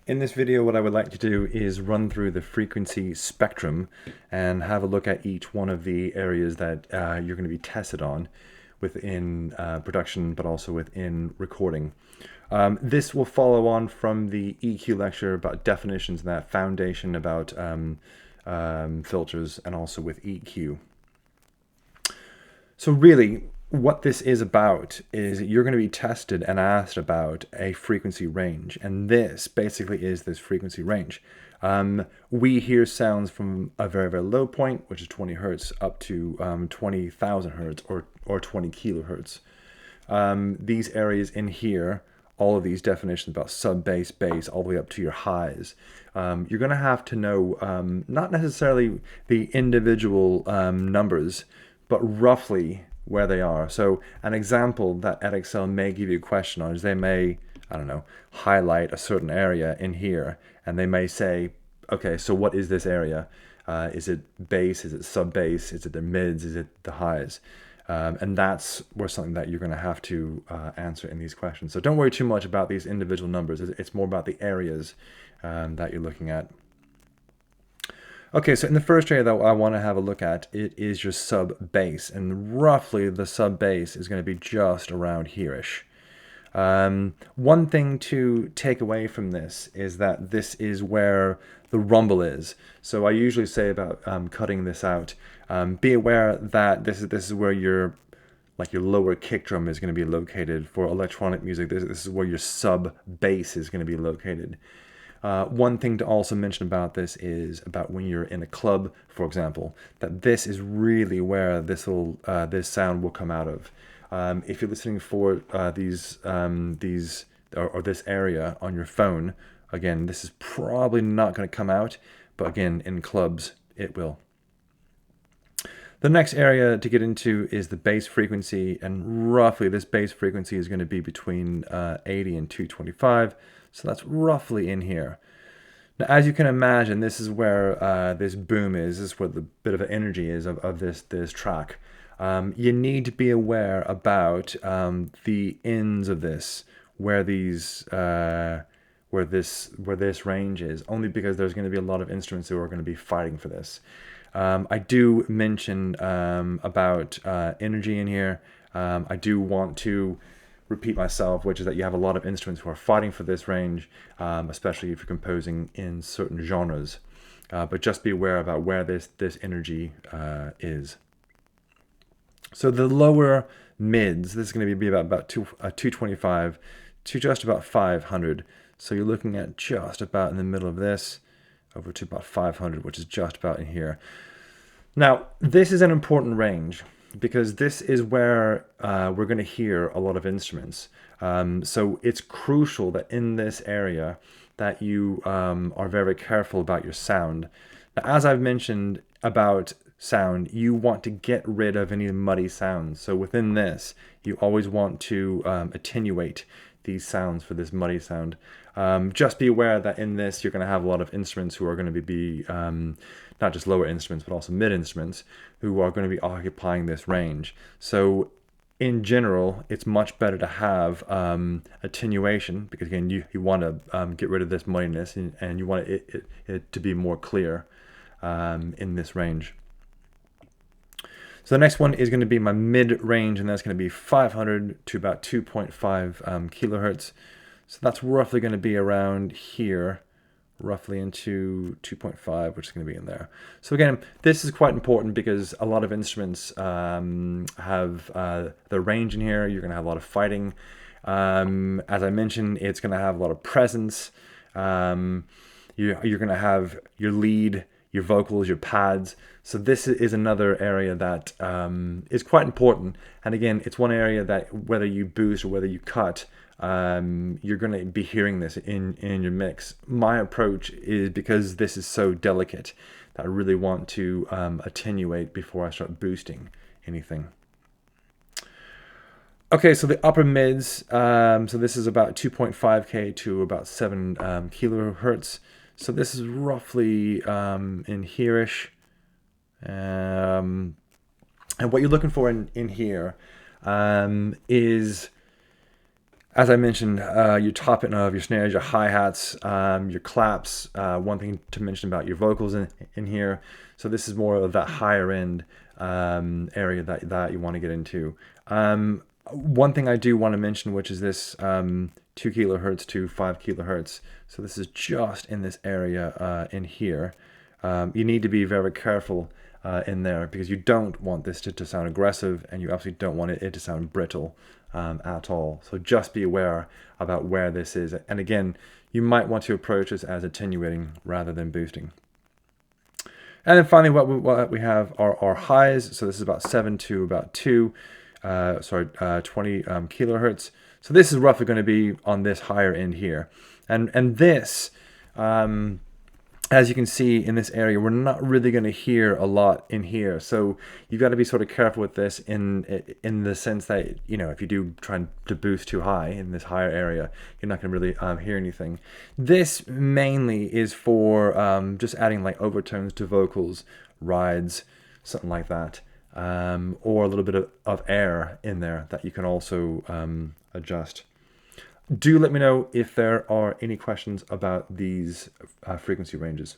In this video, what I would like to do is run through the frequency spectrum and have a look at each one of the areas that you're going to be tested on within production, but also within recording. This will follow on from the EQ lecture about definitions and that foundation about filters and also with EQ. So really, what this is about is you're going to be tested and asked about a frequency range, and this basically is this frequency range. We hear sounds from a very, very low point, which is 20 hertz, up to 20,000 hertz or 20 kilohertz. These areas in here, all of these definitions about sub bass, bass, all the way up to your highs. You're going to have to know not necessarily the individual numbers, but roughly where they are. So an example that Edexcel may give you a question on is they may, I don't know, highlight a certain area in here, and they may say, okay, so what is this area? Is it bass? Is it sub bass? Is it the mids? Is it the highs? And that's where something that you're going to have to answer in these questions. So don't worry too much about these individual numbers. It's more about the areas that you're looking at. Okay, so in the first area that I want to have a look at, it is your sub bass, and roughly the sub bass is going to be just around here-ish. One thing to take away from this is that this is where the rumble is. So I usually say about cutting this out, be aware that this is where your lower kick drum is going to be located. For electronic music, this is where your sub bass is going to be located. One thing to also mention about this is about when you're in a club, for example, that this is really where this sound will come out of. If you're listening for these or this area on your phone, again, this is probably not going to come out, but again, in clubs, it will. The next area to get into is the bass frequency, and roughly this bass frequency is going to be between 80 and 225, so that's roughly in here. Now, as you can imagine, this is where this boom is. This is where the bit of energy is of this track. You need to be aware about the ends of this, where these where this range is, only because there's going to be a lot of instruments who are going to be fighting for this. I do mention about energy in here. I do want to repeat myself, which is that you have a lot of instruments who are fighting for this range, especially if you're composing in certain genres. But just be aware about where this energy is. So the lower mids, this is going to be about 225 to just about 500. So you're looking at just about in the middle of this, over to about 500, which is just about in here. Now, this is an important range because this is where we're going to hear a lot of instruments. So it's crucial that in this area that you are very careful about your sound. Now, as I've mentioned about sound, you want to get rid of any muddy sounds. So within this, you always want to attenuate these sounds for this muddy sound. Just be aware that in this, you're going to have a lot of instruments who are going to be not just lower instruments, but also mid instruments who are going to be occupying this range. So in general, it's much better to have attenuation, because again, you want to get rid of this muddiness, and you want it to be more clear in this range. So the next one is going to be my mid-range, and that's going to be 500 to about 2.5 kilohertz. So that's roughly going to be around here, roughly into 2.5, which is going to be in there. So again, this is quite important because a lot of instruments have the range in here. You're going to have a lot of fighting. As I mentioned, it's going to have a lot of presence. You're going to have your lead, your vocals, your pads. So this is another area that is quite important. And again, it's one area that whether you boost or whether you cut, you're going to be hearing this in your mix. My approach is, because this is so delicate, that I really want to attenuate before I start boosting anything. Okay, so the upper mids, so this is about 2.5K to about 7 kilohertz. So this is roughly in here-ish. And what you're looking for in here is As I mentioned, your top end of your snares, your hi-hats, your claps. One thing to mention about your vocals in here. So this is more of that higher end area that you want to get into. One thing I do want to mention, which is this 2 kilohertz to 5 kilohertz. So this is just in this area in here. You need to be very careful in there, because you don't want this to sound aggressive, and you absolutely don't want it to sound brittle at all. So just be aware about where this is. And again, you might want to approach this as attenuating rather than boosting. And then finally, what we have are our highs. So this is about 7 to about 20 kilohertz. So this is roughly going to be on this higher end here. And this, as you can see in this area, we're not really going to hear a lot in here. So you've got to be sort of careful with this in the sense that, you know, if you do try to boost too high in this higher area, you're not going to really hear anything. This mainly is for just adding like overtones to vocals, rides, something like that. Or a little bit of air in there that you can also adjust. Do let me know if there are any questions about these frequency ranges.